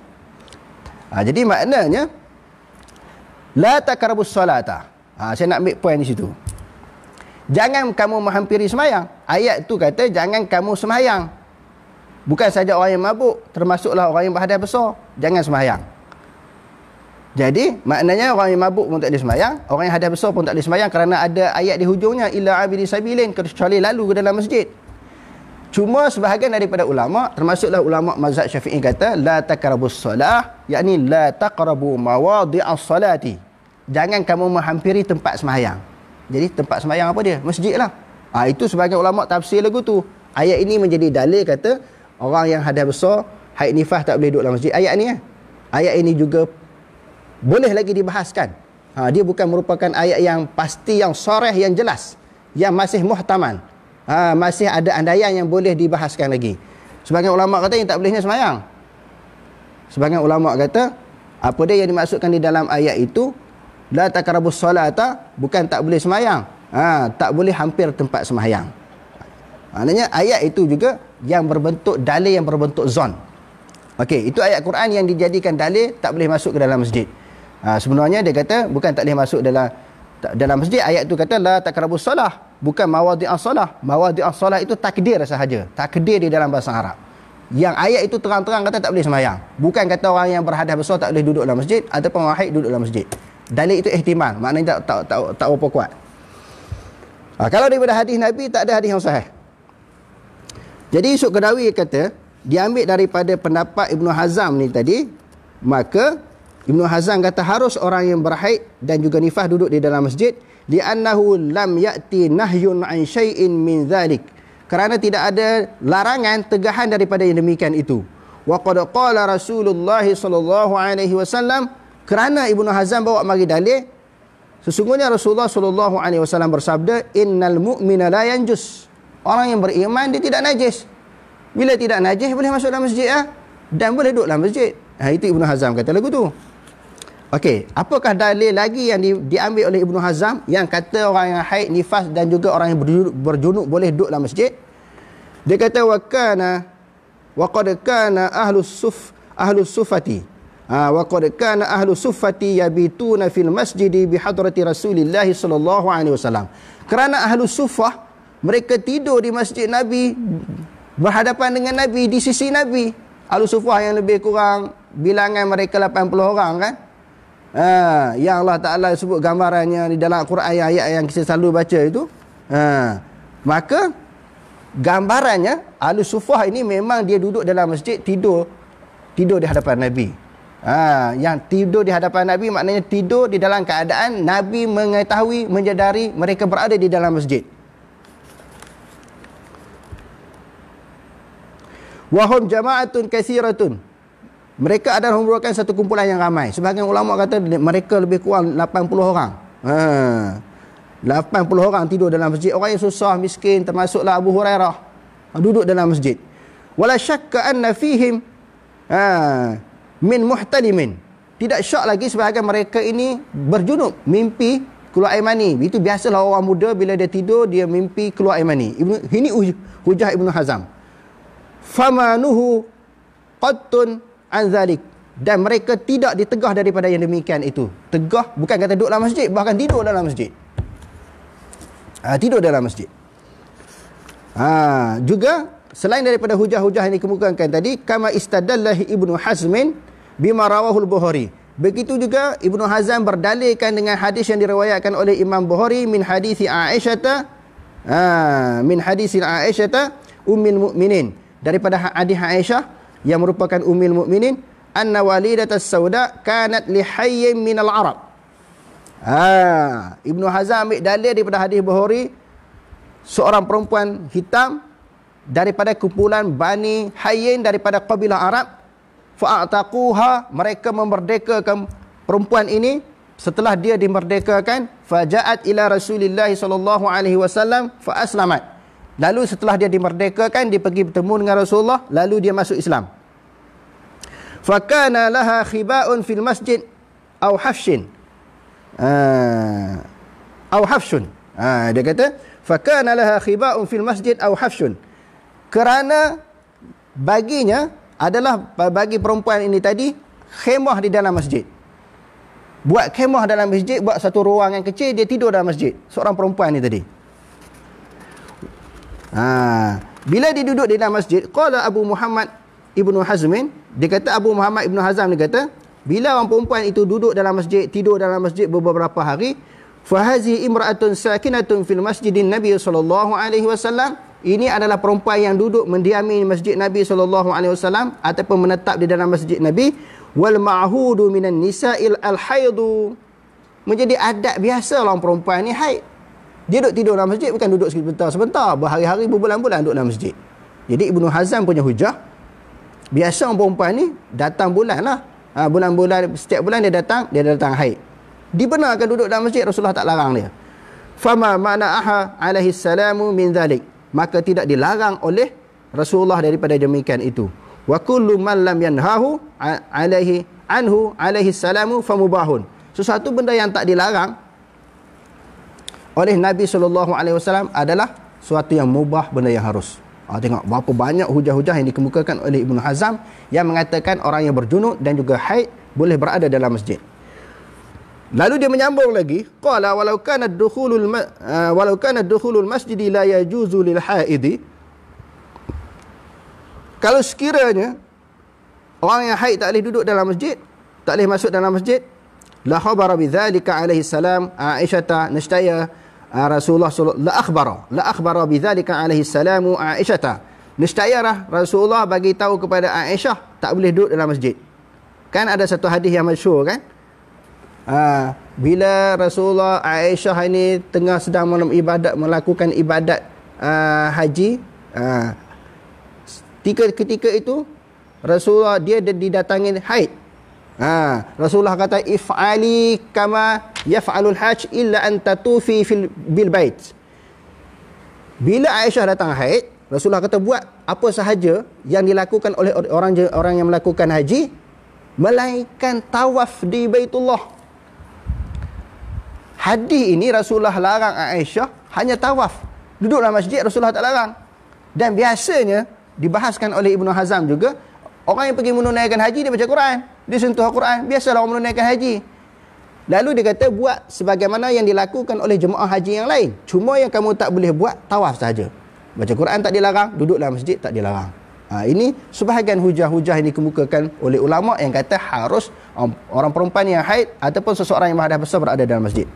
Jadi maknanya la taqrabus salata. Saya nak ambil poin di situ. Jangan kamu menghampiri semayang. Ayat tu kata jangan kamu semayang. Bukan saja orang yang mabuk, termasuklah orang yang berhadas besar, jangan semayang. Jadi maknanya orang yang mabuk pun tak boleh semayang, orang yang hadas besar pun tak boleh semayang, kerana ada ayat di hujungnya illa abiri sabilin, kecuali lalu ke dalam masjid. Cuma sebahagian daripada ulama, termasuklah ulama mazhab Syafi'i, kata la taqrabus solah, yakni la taqrabu mawadhi'as salati. Jangan kamu menghampiri tempat sembahyang. Jadi tempat sembahyang apa dia? Masjid lah. Itu sebahagian ulama tafsir lagu tu. Ayat ini menjadi dalil, kata orang yang hadas besar, haid nifas tak boleh duduk dalam masjid. Ayat ni ayat ini juga boleh lagi dibahaskan. Dia bukan merupakan ayat yang pasti, yang soreh, yang jelas, yang masih muhtamal. Masih ada andaian yang boleh dibahaskan lagi. Sebagian ulama kata yang tak bolehnya sembahyang. Sebagian ulama kata apa dia yang dimaksudkan di dalam ayat itu, la taqrabus solata, bukan tak boleh sembahyang, tak boleh hampir tempat sembahyang. Maknanya ayat itu juga yang berbentuk dalil, yang berbentuk zon. Okey, itu ayat Quran yang dijadikan dalil tak boleh masuk ke dalam masjid. Sebenarnya dia kata bukan tak boleh masuk dalam masjid. Ayat tu kata la taqrabus solah, bukan mawadhi'as solah. Mawadhi'as solah itu takdir sahaja, takdir di dalam bahasa Arab. Yang ayat itu terang-terang kata tak boleh sembahyang. Bukan kata orang yang berhadas besar tak boleh duduk dalam masjid, ataupun orang haid duduk dalam masjid. Dalil itu ihtimal, maknanya tak apa kuat. Kalau daripada hadis Nabi, tak ada hadis yang sahih. Jadi Yusuf Qaradawi kata, diambil daripada pendapat Ibnu Hazm ni tadi, maka Ibnu Hazm kata harus orang yang berhaid dan juga nifas duduk di dalam masjid, li'annahu lam ya'ti nahyun an syai'in min dhalik, kerana tidak ada larangan, tegahan daripada yang demikian itu. Wa qad qala Rasulullah sallallahu alaihi wasallam, kerana Ibnu Hazm bawa mari dalil, sesungguhnya Rasulullah sallallahu alaihi wasallam bersabda, innal mu'mina la yanjus, orang yang beriman dia tidak najis. Bila tidak najis boleh masuk dalam masjid dan boleh duduk dalam masjid. Itu Ibnu Hazm kata lagu tu. Okey, apakah dalil lagi yang diambil oleh Ibnu Hazm yang kata orang yang haid, nifas dan juga orang yang berjunub boleh duduk dalam masjid? Dia kata wa qad kana ahlus sufati wa qad kana ahlus sufati yabituna fil masjid bi hadrati Rasulillah sallallahu alaihi wasallam. Kerana ahlus sufah mereka tidur di masjid Nabi, berhadapan dengan Nabi, di sisi Nabi. Ahlus sufah yang lebih kurang bilangan mereka 80 orang kan. Yang Allah Ta'ala sebut gambarannya di dalam Al-Quran, ayat yang kita selalu baca itu. Maka gambarannya Ahlus Sufah ini memang dia duduk dalam masjid, tidur di hadapan Nabi. Yang tidur di hadapan Nabi maknanya tidur di dalam keadaan Nabi mengetahui, menyadari mereka berada di dalam masjid. Wahum jama'atun katsiratun, mereka adalah merupakan satu kumpulan yang ramai. Sebahagian ulama kata mereka lebih kurang 80 orang. 80 orang tidur dalam masjid. Orang yang susah, miskin, termasuklah Abu Hurairah, duduk dalam masjid. Wala syakka anna fihim min muhtalimin. Tidak syak lagi sebahagian mereka ini berjunub, mimpi keluar air mani. Itu biasalah orang muda bila dia tidur dia mimpi keluar air mani. Ini hujah Ibnu Hazm. Famanuhu qattun an zalik, dan mereka tidak ditegah daripada yang demikian itu. Tegah bukan kata duduk dalam masjid, bahkan tidur dalam masjid. Tidur dalam masjid. Juga selain daripada hujah-hujah yang dikemukakan tadi, kama istadallahi Ibnu Hazmin bima rawahul Bukhari. Begitu juga Ibnu Hazm berdalilkan dengan hadis yang diriwayatkan oleh Imam Bukhari min hadis Aisyah, ummul mukminin, daripada hadis Aisyah yang merupakan ummul mukminin, anna walidatas sauda kanat li hayyin minal arab. Ibnu Hazm ambil dalil daripada hadis Bukhari, seorang perempuan hitam daripada kumpulan Bani Hayyin daripada kabilah Arab. Fa'ataquha, mereka memerdekakan perempuan ini. Setelah dia dimerdekakan, faja'at ila Rasulillah sallallahu alaihi wasallam fa aslamat. Lalu setelah dia dimerdekakan, dia pergi bertemu dengan Rasulullah, lalu dia masuk Islam. Fakana laha khiba'un fil masjid aw hafshin. Aw hafshun. Dia kata fakana laha khiba'un fil masjid aw hafshun. Kerana baginya adalah, bagi perempuan ini tadi, khemah di dalam masjid. Buat khemah dalam masjid, buat satu ruangan kecil, dia tidur dalam masjid. Seorang perempuan ni tadi. Bila dia duduk di dalam masjid, qala Abu Muhammad Ibnu Hazmin, dia kata Abu Muhammad Ibnu Hazm dia kata, bila orang perempuan itu duduk dalam masjid, tidur dalam masjid beberapa hari, fa hazihi imra'atun sakinatun fil masjidin Nabi sallallahu alaihi wasallam, ini adalah perempuan yang duduk mendiami masjid Nabi SAW ataupun menetap di dalam masjid Nabi. Wal ma'hudu minan nisa'il al-haidu, menjadi adat biasa orang perempuan ni haid. Dia duduk tidur dalam masjid, bukan duduk sebentar-sebentar, berhari-hari, berbulan-bulan duduk dalam masjid. Jadi Ibnu Hazm punya hujah, biasa orang perempuan ni datang bulan lah, bulan-bulan, setiap bulan dia datang haid. Dibenarkan duduk dalam masjid, Rasulullah tak larang dia. Fama mana'aha alaihi salamu min dhalik, maka tidak dilarang oleh Rasulullah daripada demikian itu. Wa kullu man lam yanhahu alaihi salamu famubahun, sesuatu benda yang tak dilarang oleh Nabi SAW adalah suatu yang mubah, benda yang harus. Tengok berapa banyak hujah-hujah yang dikemukakan oleh Ibnu Hazm yang mengatakan orang yang berjunub dan juga haid boleh berada dalam masjid. Lalu dia menyambung lagi, qala walau kana dukhulul masjid la yajuzu lil haidi, kalau sekiranya orang yang haid tak boleh duduk dalam masjid, tak boleh masuk dalam masjid, la khabara bidzalika alaihi salam Aisyah, niscaya Rasulullah la akhbara bidzalika alaihi salam Aisyah, niscaya Rasulullah bagi tahu kepada Aisyah tak boleh duduk dalam masjid. Kan ada satu hadis yang masyhur kan, bila Rasulullah Aisyah ini tengah sedang melakukan ibadat haji, ketika itu Rasulullah dia didatangi haid. Rasulullah kata if'ali kama yaf'alul hajj illa an tatufi bil bait. Bila Aisyah datang haid, Rasulullah kata buat apa sahaja yang dilakukan oleh orang yang melakukan haji, melainkan tawaf di Baitullah. Hadis ini Rasulullah larang Aisyah hanya tawaf. Duduk dalam masjid Rasulullah tak larang. Dan biasanya dibahaskan oleh Ibnu Hazm juga, orang yang pergi menunaikan haji dia baca Quran, dia sentuh Quran, biasalah orang menunaikan haji. Lalu dia kata buat sebagaimana yang dilakukan oleh jemaah haji yang lain, cuma yang kamu tak boleh buat tawaf saja. Baca Quran tak dilarang, duduk dalam masjid tak dilarang. Ini sebahagian hujah-hujah yang dikemukakan oleh ulama yang kata harus orang perempuan yang haid ataupun seseorang yang berhadas besar berada dalam masjid.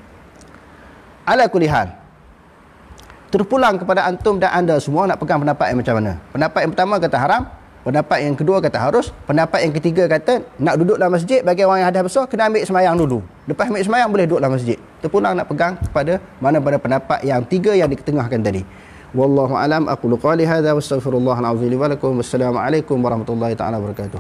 Ala kulli hal, terpulang kepada antum dan anda semua nak pegang pendapat yang macam mana. Pendapat yang pertama kata haram, pendapat yang kedua kata harus, pendapat yang ketiga kata nak duduk dalam masjid bagi orang yang hadas besar kena ambil semayang dulu, lepas ambil semayang boleh duduk dalam masjid. Terpulang nak pegang kepada mana pada pendapat yang tiga yang diketengahkan tadi. Wallahu alam, aqulu qali hadza wastaghfirullahal azim li wa lakum. Wassalamu alaikum warahmatullahi taala wabarakatuh.